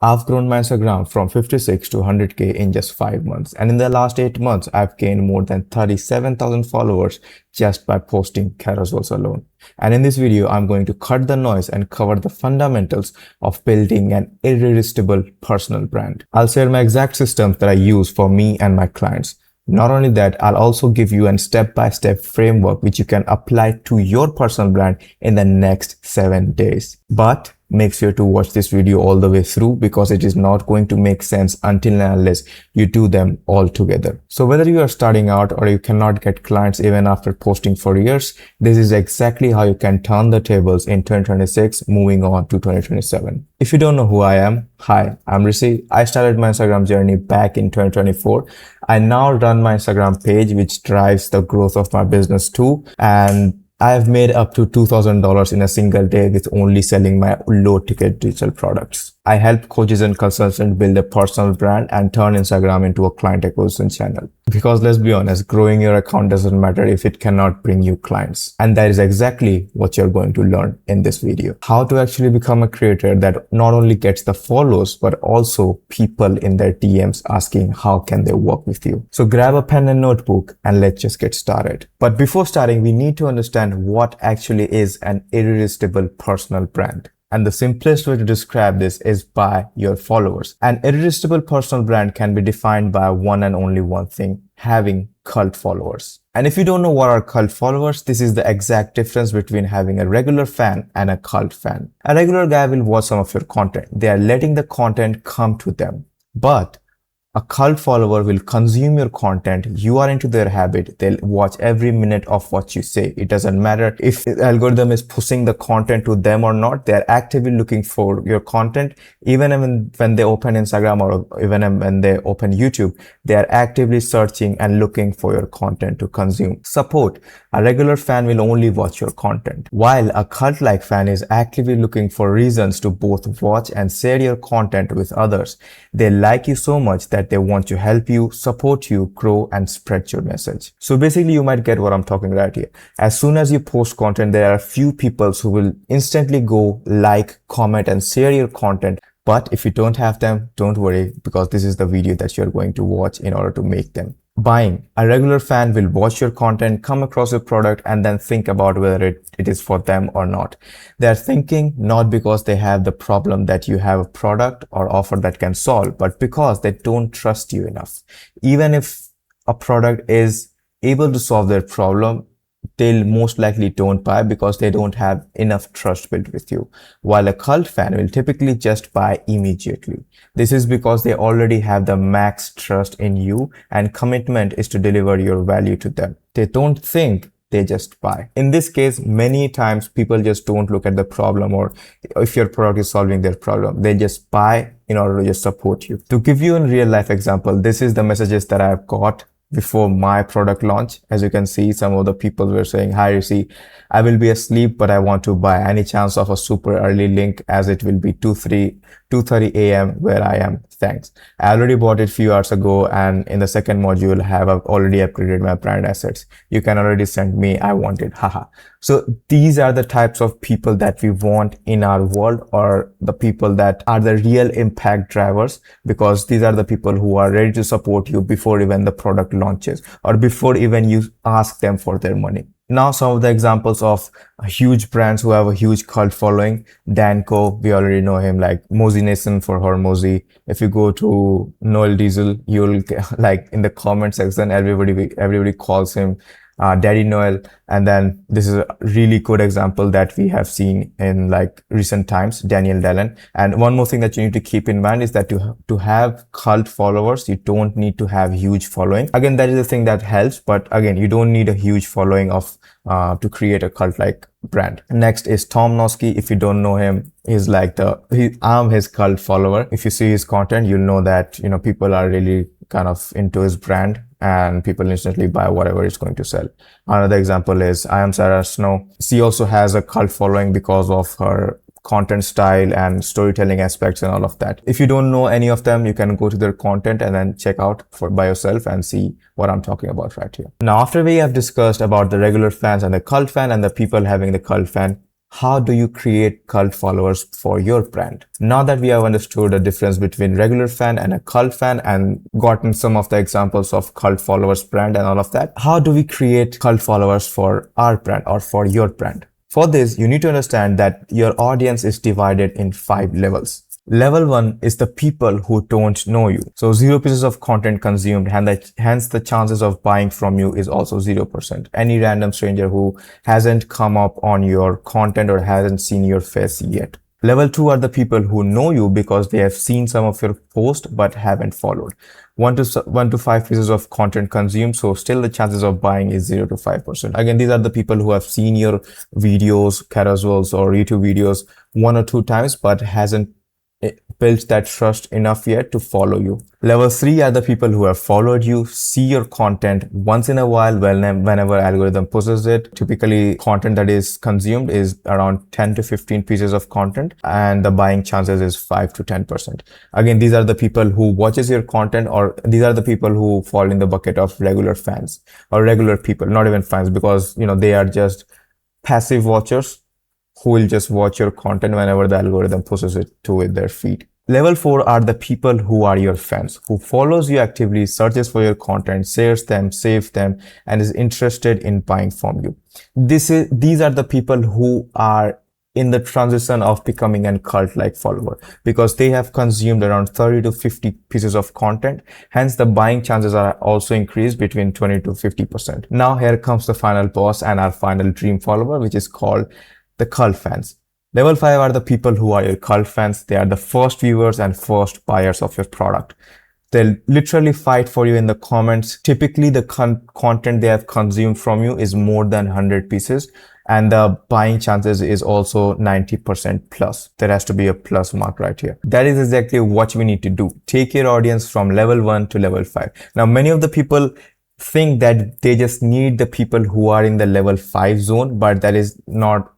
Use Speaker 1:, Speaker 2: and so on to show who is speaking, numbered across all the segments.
Speaker 1: I've grown my Instagram from 56 to 100K in just 5 months. And in the last 8 months, I've gained more than 37,000 followers just by posting carousels alone. And in this video, I'm going to cut the noise and cover the fundamentals of building an irresistible personal brand. I'll share my exact systems that I use for me and my clients. Not only that, I'll also give you a step-by-step framework which you can apply to your personal brand in the next 7 days. But make sure to watch this video all the way through because it is not going to make sense until and unless you do them all together. So whether you are starting out or you cannot get clients even after posting for years, this is exactly how you can turn the tables in 2026 moving on to 2027. If you don't know who I am, hi, I'm Rishi. I started my Instagram journey back in 2024. I now run my Instagram page which drives the growth of my business too, and I've made up to $2,000 in a single day with only selling my low ticket digital products. I help coaches and consultants build a personal brand and turn Instagram into a client acquisition channel. Because let's be honest, growing your account doesn't matter if it cannot bring you clients. And that is exactly what you're going to learn in this video. How to actually become a creator that not only gets the follows, but also people in their DMs asking how can they work with you. So grab a pen and notebook and let's just get started. But before starting, we need to understand what actually is an irresistible personal brand. And the simplest way to describe this is by your followers. An irresistible personal brand can be defined by one and only one thing: having cult followers. And if you don't know what are cult followers, this is the exact difference between having a regular fan and a cult fan. A regular guy will watch some of your content. They are letting the content come to them. But a cult follower will consume your content. You are into their habit. They'll watch every minute of what you say. It doesn't matter if the algorithm is pushing the content to them or not. They're actively looking for your content. Even when they open Instagram or even when they open YouTube, they are actively searching and looking for your content to consume. Support. A regular fan will only watch your content, while a cult-like fan is actively looking for reasons to both watch and share your content with others. They like you so much that they want to help you, support you, grow, and spread your message. So basically, you might get what I'm talking right here. As soon as you post content, there are a few people who will instantly go like, comment, and share your content. But if you don't have them, don't worry, because this is the video that you're going to watch in order to make them. Buying. A regular fan will watch your content, come across your product, and then think about whether it is for them or not. They're thinking not because they have the problem that you have a product or offer that can solve, but because they don't trust you enough. Even if a product is able to solve their problem, they'll most likely don't buy because they don't have enough trust built with you. While a cult fan will typically just buy immediately. This is because they already have the max trust in you and commitment is to deliver your value to them. They don't think, they just buy. In this case, many times people just don't look at the problem or if your product is solving their problem. They just buy in order to just support you. To give you a real life example, this is the messages that I've got before my product launch. As you can see, some of the people were saying, hi Rishi, I will be asleep, but I want to buy. Any chance of a super early link as it will be 2:30 a.m. where I am? Thanks. I already bought it a few hours ago, and in the second module, I've already upgraded my brand assets. You can already send me, I want it, haha. So these are the types of people that we want in our world, or the people that are the real impact drivers, because these are the people who are ready to support you before even the product launches or before even you ask them for their money. Now, some of the examples of huge brands who have a huge cult following. Danco, we already know him, like Mosey Nation for her Mosey. If you go to Noel Diesel, you'll get, like in the comment section, everybody calls him Daddy Noel. And then this is a really good example that we have seen in like recent times, Daniel Dallin. And one more thing that you need to keep in mind is that to have cult followers, you don't need to have huge following. Again, that is the thing that helps, but again, you don't need a huge following of to create a cult-like brand. Next is Tom Nosky. If you don't know him, he's like I'm his cult follower. If you see his content, you'll know that, you know, people are really kind of into his brand and people instantly buy whatever it's going to sell. Another example is I am Sarah Snow. She also has a cult following because of her content style and storytelling aspects and all of that. If you don't know any of them, you can go to their content and then check out by yourself and see what I'm talking about right here. Now, after we have discussed about the regular fans and the cult fan and the people having the cult fan, How do you create cult followers for your brand? Now that we have understood the difference between regular fan and a cult fan and gotten some of the examples of cult followers brand and all of that, how do we create cult followers for our brand or for your brand? For this, you need to understand that your audience is divided in 5 levels. Level 1 is the people who don't know you. So 0 pieces of content consumed, and hence the chances of buying from you is also 0%. Any random stranger who hasn't come up on your content or hasn't seen your face yet. Level 2 are the people who know you because they have seen some of your posts but haven't followed. 1 to 5 pieces of content consumed, so still the chances of buying is 0 to 5%. Again, these are the people who have seen your videos, carousels or YouTube videos 1 or 2 times but hasn't built that trust enough yet to follow you. Level 3 are the people who have followed you, see your content once in a while whenever algorithm pushes it. Typically, content that is consumed is around 10 to 15 pieces of content and the buying chances is 5 to 10%. Again, these are the people who watches your content, or these are the people who fall in the bucket of regular fans or regular people, not even fans, because they are just passive watchers who will just watch your content whenever the algorithm pushes it to their feed. Level 4 are the people who are your fans, who follows you actively, searches for your content, shares them, saves them, and is interested in buying from you. These are the people who are in the transition of becoming a cult-like follower because they have consumed around 30 to 50 pieces of content. Hence, the buying chances are also increased between 20 to 50%. Now, here comes the final boss and our final dream follower, which is called the cult fans. Level 5 are the people who are your cult fans. They are the first viewers and first buyers of your product. They'll literally fight for you in the comments. Typically, the content they have consumed from you is more than 100 pieces, and the buying chances is also 90% plus. There has to be a plus mark right here. That is exactly what we need to do. Take your audience from level 1 to level 5. Now, many of the people think that they just need the people who are in the level 5 zone, but that is not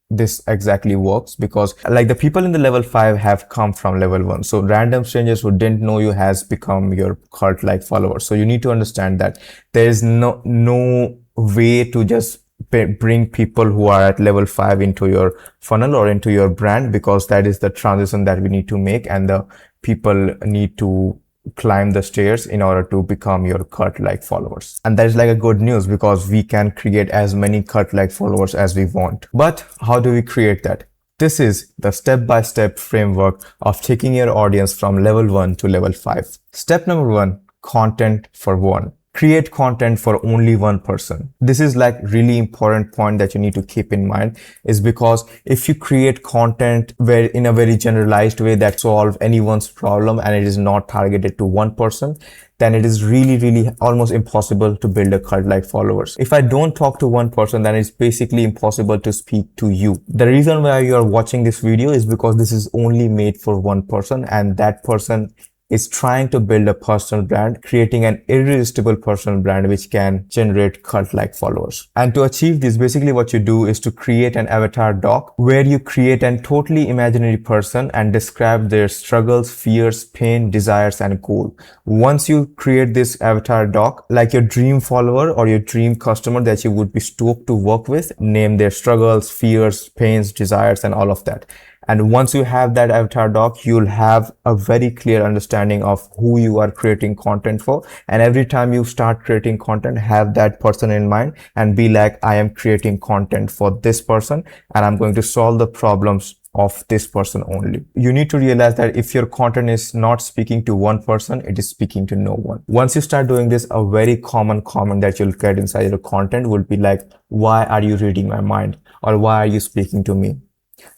Speaker 1: this exactly works, because like the people in the level 5 have come from level 1. So random strangers who didn't know you has become your cult like followers. So you need to understand that there is no way to just bring people who are at level 5 into your funnel or into your brand, because that is the transition that we need to make, and the people need to climb the stairs in order to become your cult-like followers. And that is like a good news, because we can create as many cult-like followers as we want. But how do we create that? This is the step-by-step framework of taking your audience from level 1 to level 5. Step number 1, content for one. Create content for only one person. This is like really important point that you need to keep in mind, is because if you create content in a very generalized way that solve anyone's problem and it is not targeted to one person, then it is really almost impossible to build a cult-like followers. If I don't talk to one person, then it's basically impossible to speak to you. The reason why you are watching this video is because this is only made for one person, and that person is trying to build a personal brand, creating an irresistible personal brand which can generate cult-like followers. And to achieve this, basically what you do is to create an avatar doc where you create a totally imaginary person and describe their struggles, fears, pain, desires, and goal. Once you create this avatar doc, like your dream follower or your dream customer that you would be stoked to work with, name their struggles, fears, pains, desires, and all of that. And once you have that avatar doc, you'll have a very clear understanding of who you are creating content for. And every time you start creating content, have that person in mind and be like, I am creating content for this person and I'm going to solve the problems of this person only. You need to realize that if your content is not speaking to one person, it is speaking to no one. Once you start doing this, a very common comment that you'll get inside your content will be like, why are you reading my mind? Or why are you speaking to me?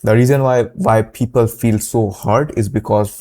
Speaker 1: The reason why people feel so hurt is because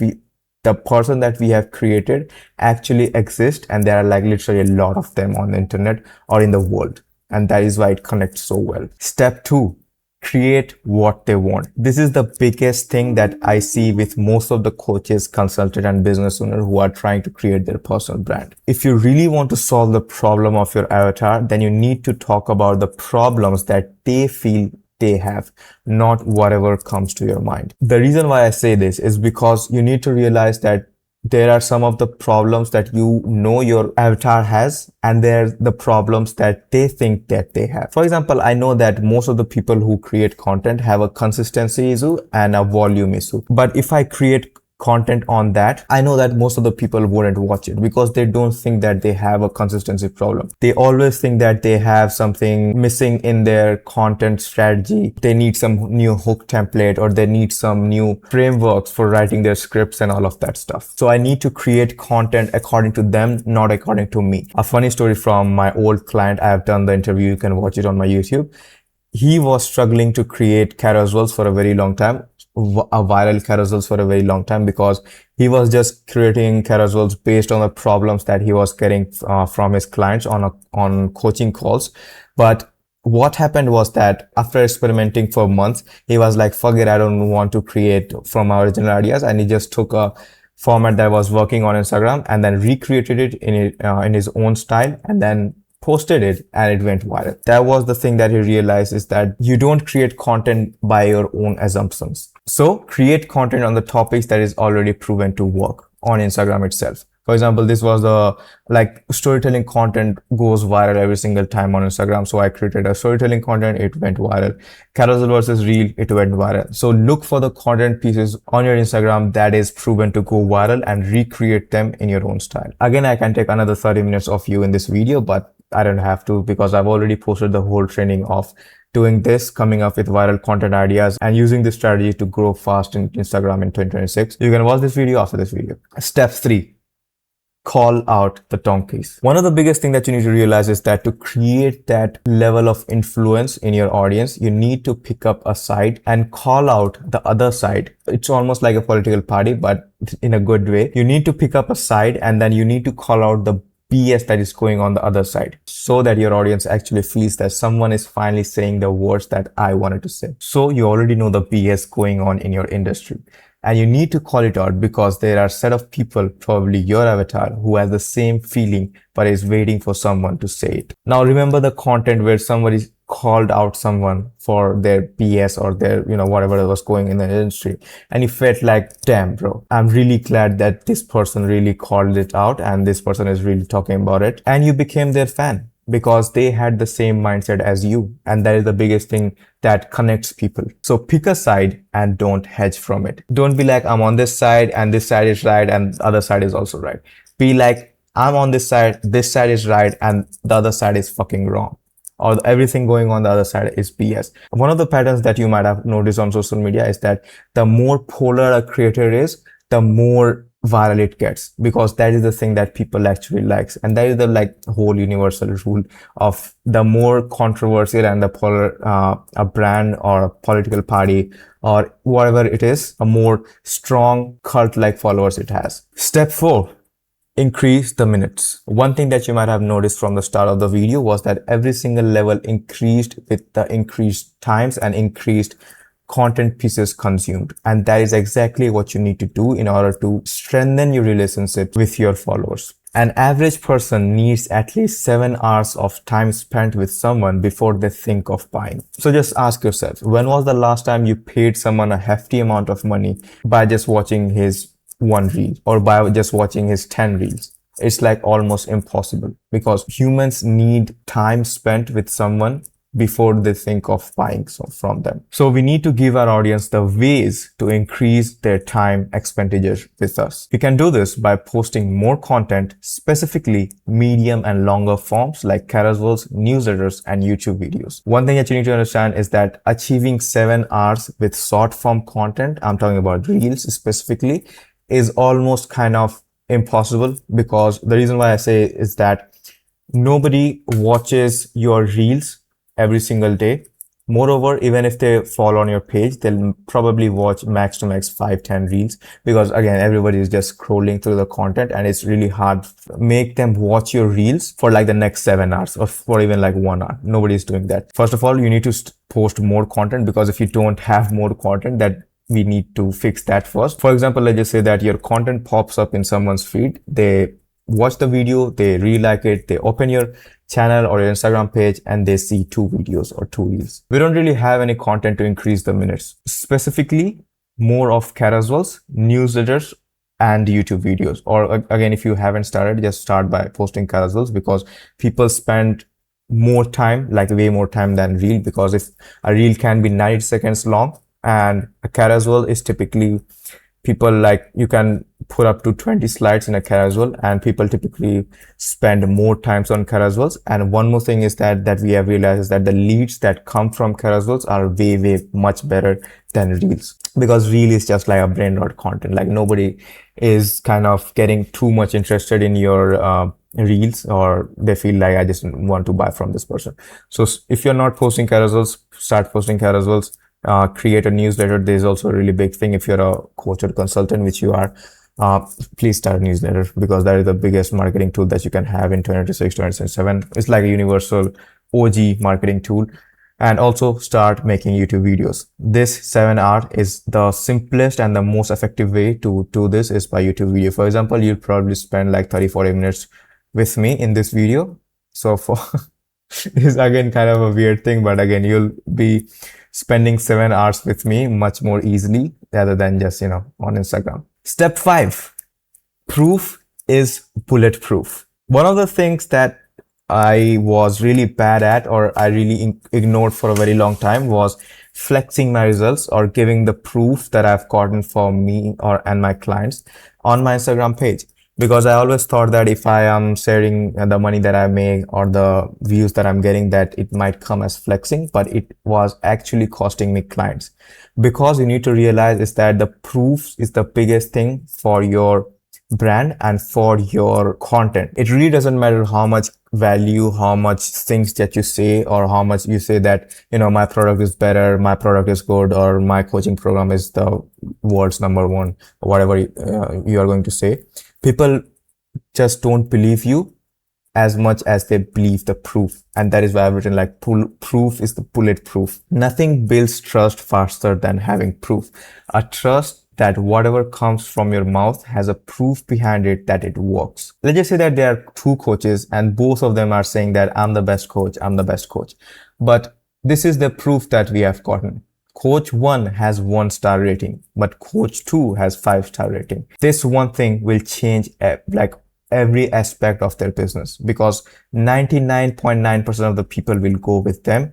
Speaker 1: the person that we have created actually exists, and there are like literally a lot of them on the internet or in the world. And that is why it connects so well. Step 2, create what they want. This is the biggest thing that I see with most of the coaches, consultants, and business owners who are trying to create their personal brand. If you really want to solve the problem of your avatar, then you need to talk about the problems that they feel they have, not whatever comes to your mind. The reason why I say this is because you need to realize that there are some of the problems that you know your avatar has, and they're the problems that they think that they have. For example, I know that most of the people who create content have a consistency issue and a volume issue. But if I create content on that, I know that most of the people wouldn't watch it because they don't think that they have a consistency problem. They always think that they have something missing in their content strategy. They need some new hook template, or they need some new frameworks for writing their scripts and all of that stuff. So I need to create content according to them, not according to me. A funny story from my old client, I have done the interview, you can watch it on my YouTube. He was struggling to create carousels for a very long time, viral carousels for a very long time, because he was just creating carousels based on the problems that he was getting from his clients on coaching calls. But what happened was that after experimenting for months, he was like, fuck it, I don't want to create from our original ideas. And he just took a format that was working on Instagram and then recreated it in his own style, and then posted it, and it went viral. That was the thing that he realized, is that you don't create content by your own assumptions. So create content on the topics that is already proven to work on Instagram itself. For example, this was like storytelling content goes viral every single time on Instagram. So I created a storytelling content, it went viral. Carousel versus reel, it went viral. So look for the content pieces on your Instagram that is proven to go viral and recreate them in your own style. Again, I can take another 30 minutes of you in this video, but I don't have to, because I've already posted the whole training of doing this, coming up with viral content ideas and using this strategy to grow fast in Instagram in 2026. You can watch this video after this video. Step 3. Call out the donkeys. One of the biggest things that you need to realize is that to create that level of influence in your audience, you need to pick up a side and call out the other side. It's almost like a political party, but in a good way. You need to pick up a side, and then you need to call out the BS that is going on the other side, so that your audience actually feels that someone is finally saying the words that I wanted to say. So you already know the BS going on in your industry, and you need to call it out, because there are a set of people, probably your avatar, who has the same feeling but is waiting for someone to say it. Now remember the content where somebody called out someone for their BS or their, whatever was going in the industry, and you felt like, damn bro, I'm really glad that this person really called it out and this person is really talking about it, and you became their fan because they had the same mindset as you. And that is the biggest thing that connects people. So pick a side and don't hedge from it. Don't be like, I'm on this side and this side is right and the other side is also right. Be like, I'm on this side is right and the other side is fucking wrong, or everything going on the other side is BS. One of the patterns that you might have noticed on social media is that the more polar a creator is, the more viral it gets, because that is the thing that people actually likes. And that is the whole universal rule of the more controversial and the polar a brand or a political party or whatever it is, a more strong cult-like followers it has. Step 4. Increase the minutes. One thing that you might have noticed from the start of the video was that every single level increased with the increased times and increased content pieces consumed. And that is exactly what you need to do in order to strengthen your relationship with your followers. An average person needs at least 7 hours of time spent with someone before they think of buying. So just ask yourself, when was the last time you paid someone a hefty amount of money by just watching his one reel or by just watching his 10 reels? It's like almost impossible, because humans need time spent with someone before they think of buying from them. So we need to give our audience the ways to increase their time expenditure with us. You can do this by posting more content, specifically medium and longer forms like carousels, newsletters, and YouTube videos. One thing that you need to understand is that achieving 7 hours with short form content, I'm talking about reels specifically, is almost kind of impossible, because the reason why I say is that nobody watches your reels every single day. Moreover, even if they fall on your page, they'll probably watch max to max 5-10 reels, because again, everybody is just scrolling through the content and it's really hard to make them watch your reels for like the next 7 hours or for even like 1 hour. Nobody's doing that. First of all, you need to post more content, because if you don't have more content, that we need to fix that first. For example, let's just say that your content pops up in someone's feed. They watch the video, they really like it, they open your channel or your Instagram page and they see 2 videos or 2 reels. We don't really have any content to increase the minutes. Specifically, more of carousels, newsletters, and YouTube videos. Or again, if you haven't started, just start by posting carousels, because people spend more time, like way more time than reel, because if a reel can be 90 seconds long and a carousel is typically, people like, you can put up to 20 slides in a carousel, and people typically spend more times on carousels. And one more thing is that we have realized is that the leads that come from carousels are way much better than reels, because reel is just like a brain rot content. Like nobody is kind of getting too much interested in your reels, or they feel like, I just want to buy from this person. So if you're not posting carousels, start posting carousels. Create a newsletter. There's also a really big thing. If you're a coach or consultant, which you are, please start a newsletter, because that is the biggest marketing tool that you can have in 2026, 2027. It's like a universal OG marketing tool. And also start making YouTube videos. This 7R is the simplest and the most effective way to do this, is by YouTube video. For example, you'll probably spend like 30-40 minutes with me in this video. So for is again kind of a weird thing, but again, you'll be spending 7 hours with me much more easily rather than just, on Instagram. Step 5, proof is bulletproof. One of the things that I was really bad at, or I really ignored for a very long time, was flexing my results or giving the proof that I've gotten for me and my clients on my Instagram page. Because I always thought that if I am sharing the money that I make or the views that I'm getting, that it might come as flexing, but it was actually costing me clients. Because you need to realize is that the proof is the biggest thing for your brand and for your content. It really doesn't matter how much value, how much things that you say, or how much you say that, my product is better, my product is good, or my coaching program is the world's #1, or whatever you are going to say. People just don't believe you as much as they believe the proof. And that is why I've written like proof is the bulletproof. Nothing builds trust faster than having proof. A trust that whatever comes from your mouth has a proof behind it that it works. Let's just say that there are 2 coaches and both of them are saying that I'm the best coach, I'm the best coach. But this is the proof that we have gotten. Coach 1 has 1-star rating, but coach 2 has 5-star rating. This one thing will change like every aspect of their business, because 99.9% of the people will go with them.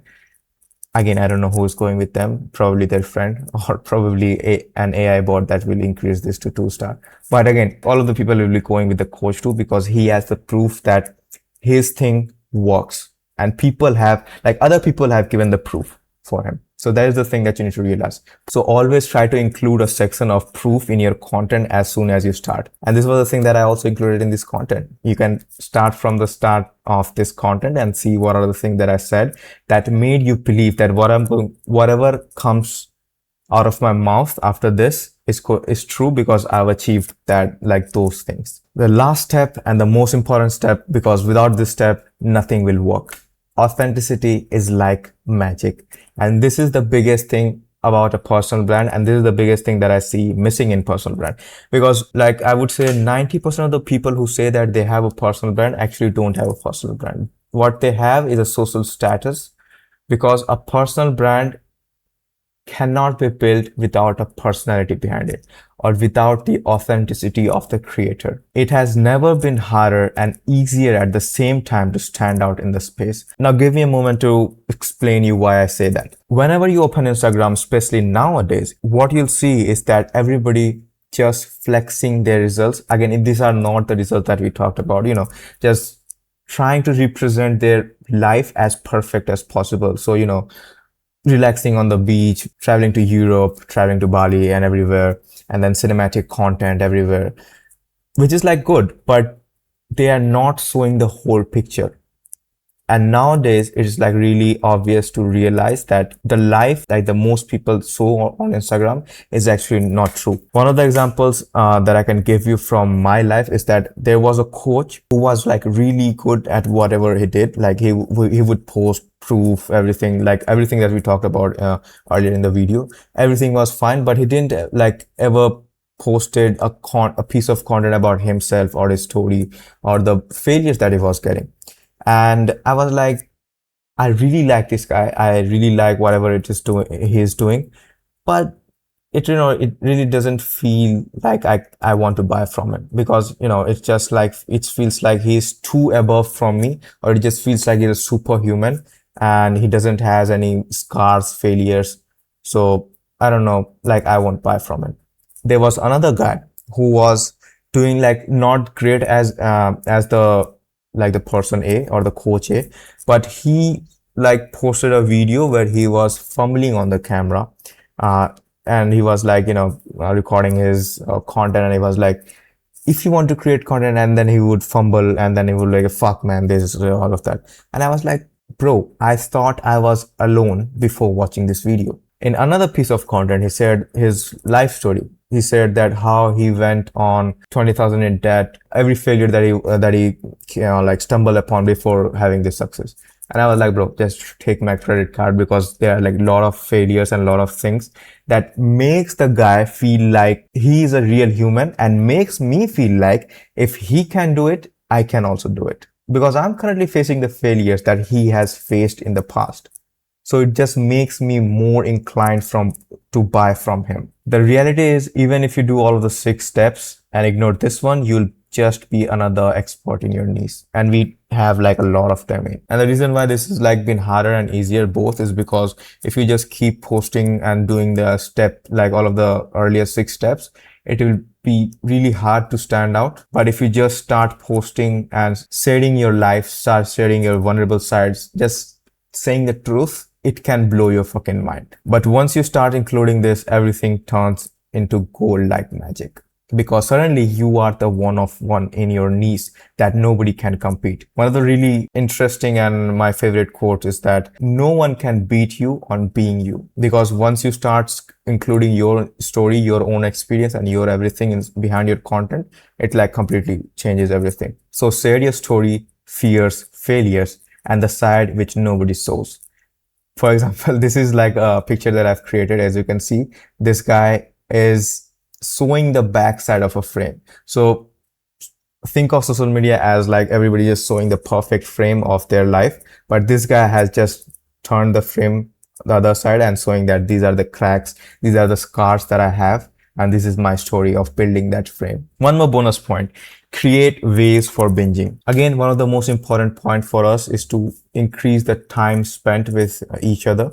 Speaker 1: Again, I don't know who's going with them, probably their friend, or probably an AI bot that will increase this to 2-star. But again, all of the people will be going with the coach 2, because he has the proof that his thing works. And people have, like, other people have given the proof for him. So that is the thing that you need to realize. So always try to include a section of proof in your content as soon as you start. And this was the thing that I also included in this content. You can start from the start of this content and see what are the things that I said that made you believe that whatever comes out of my mouth after this is true, because I've achieved that, like those things. The last step and the most important step, because without this step, nothing will work. Authenticity is like magic. And this is the biggest thing about a personal brand. And this is the biggest thing that I see missing in personal brand. Because like I would say 90% of the people who say that they have a personal brand actually don't have a personal brand. What they have is a social status, because a personal brand cannot be built without a personality behind it, or without the authenticity of the creator. It has never been harder and easier at the same time to stand out in the space. Now give me a moment to explain you why I say that. Whenever you open Instagram, especially nowadays, what you'll see is that everybody just flexing their results. Again, these are not the results that we talked about, just trying to represent their life as perfect as possible. So, relaxing on the beach, traveling to Europe, traveling to Bali and everywhere, and then cinematic content everywhere, which is like good, but they are not showing the whole picture. And nowadays it is like really obvious to realize that the life like the most people show on Instagram is actually not true. One of the examples that I can give you from my life is that there was a coach who was like really good at whatever he did. Like he would post proof, everything, like everything that we talked about earlier in the video, everything was fine, but he didn't like ever posted a piece of content about himself or his story or the failures that he was getting. And I was like, I really like this guy. I really like whatever it is he's doing, but it really doesn't feel like I want to buy from him, because it's just like it feels like he's too above from me, or it just feels like he's a superhuman and he doesn't has any scars, failures. So I don't know, like I won't buy from him. There was another guy who was doing like not great as the like the person A or the coach A, but he like posted a video where he was fumbling on the camera, uh, and he was like recording his content, and he was like, if you want to create content, and then he would fumble, and then he would like, fuck man, this is all of that. And I was like, bro, I thought I was alone before watching this video. In another piece of content, he said his life story. He said that how he went on 20,000 in debt, every failure that he like stumbled upon before having this success. And I was like, bro, just take my credit card, because there are like a lot of failures and a lot of things that makes the guy feel like he is a real human, and makes me feel like if he can do it, I can also do it, because I'm currently facing the failures that he has faced in the past. So it just makes me more inclined to buy from him. The reality is, even if you do all of the 6 steps and ignore this one, you'll just be another expert in your niche. And we have like a lot of them in. And the reason why this has like been harder and easier both is because if you just keep posting and doing the step, like all of the earlier 6 steps, it will be really hard to stand out. But if you just start posting and sharing your life, start sharing your vulnerable sides, just saying the truth, it can blow your fucking mind. But once you start including this, everything turns into gold like magic, because suddenly you are the one of one in your niche that nobody can compete. One of the really interesting and my favorite quotes is that no one can beat you on being you, because once you start including your story, your own experience, and your everything behind your content, it like completely changes everything. So share your story, fears, failures, and the side which nobody shows. For example, this is like a picture that I've created. As you can see, this guy is showing the back side of a frame. So think of social media as like everybody just showing the perfect frame of their life, but this guy has just turned the frame the other side and showing that these are the cracks, these are the scars that I have, and this is my story of building that frame. One more bonus point: create ways for binging. Again, one of the most important point for us is to increase the time spent with each other.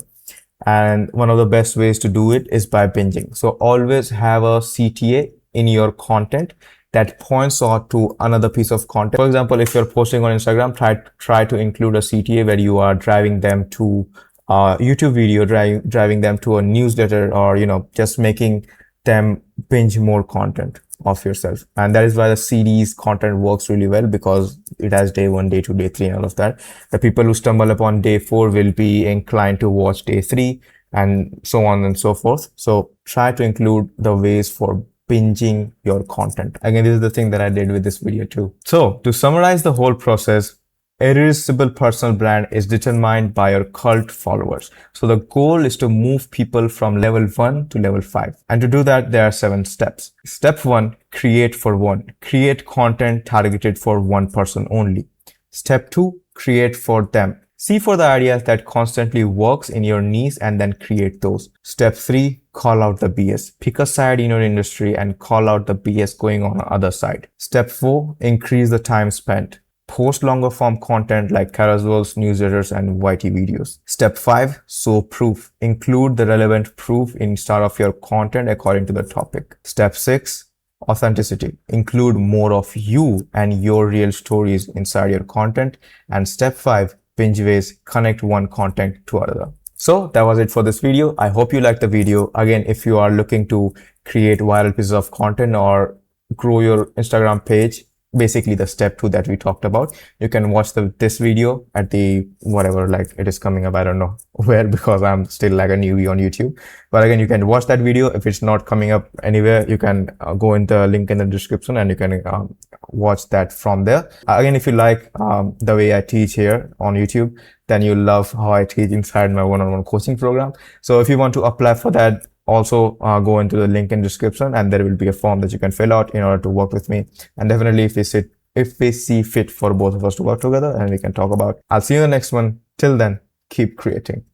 Speaker 1: And one of the best ways to do it is by binging. So always have a CTA in your content that points out to another piece of content. For example, if you're posting on Instagram, try to include a CTA where you are driving them to a YouTube video, driving them to a newsletter, or just making them binge more content of yourself. And that is why the series content works really well, because it has day 1, day 2, day 3, and all of that. The people who stumble upon day 4 will be inclined to watch day 3, and so on and so forth. So try to include the ways for binging your content. Again, this is the thing that I did with this video too. So to summarize the whole process, Irresistible Personal Brand is determined by your cult followers. So the goal is to move people from level 1 to level 5. And to do that, there are 7 steps. Step 1, create for one. Create content targeted for one person only. Step 2, create for them. See for the ideas that constantly works in your niche and then create those. Step 3, call out the BS. Pick a side in your industry and call out the BS going on the other side. Step 4, increase the time spent. Post longer form content like carousels, newsletters, and YT videos. Step 5, show proof. Include the relevant proof in start of your content according to the topic. Step 6, authenticity. Include more of you and your real stories inside your content. And step 5, binge ways, connect one content to another. So that was it for this video. I hope you liked the video. Again, if you are looking to create viral pieces of content or grow your Instagram page, basically the step 2 that we talked about, you can watch this video at the whatever, like it is coming up, I don't know where, because I'm still like a newbie on YouTube. But again, you can watch that video. If it's not coming up anywhere, you can go in the link in the description and you can watch that from there. Again, if you like the way I teach here on YouTube, then you love how I teach inside my one-on-one coaching program. So if you want to apply for that, also go into the link in description, and there will be a form that you can fill out in order to work with me. And definitely if we see fit for both of us to work together, and we can talk about. I'll see you in the next one. Till then, keep creating.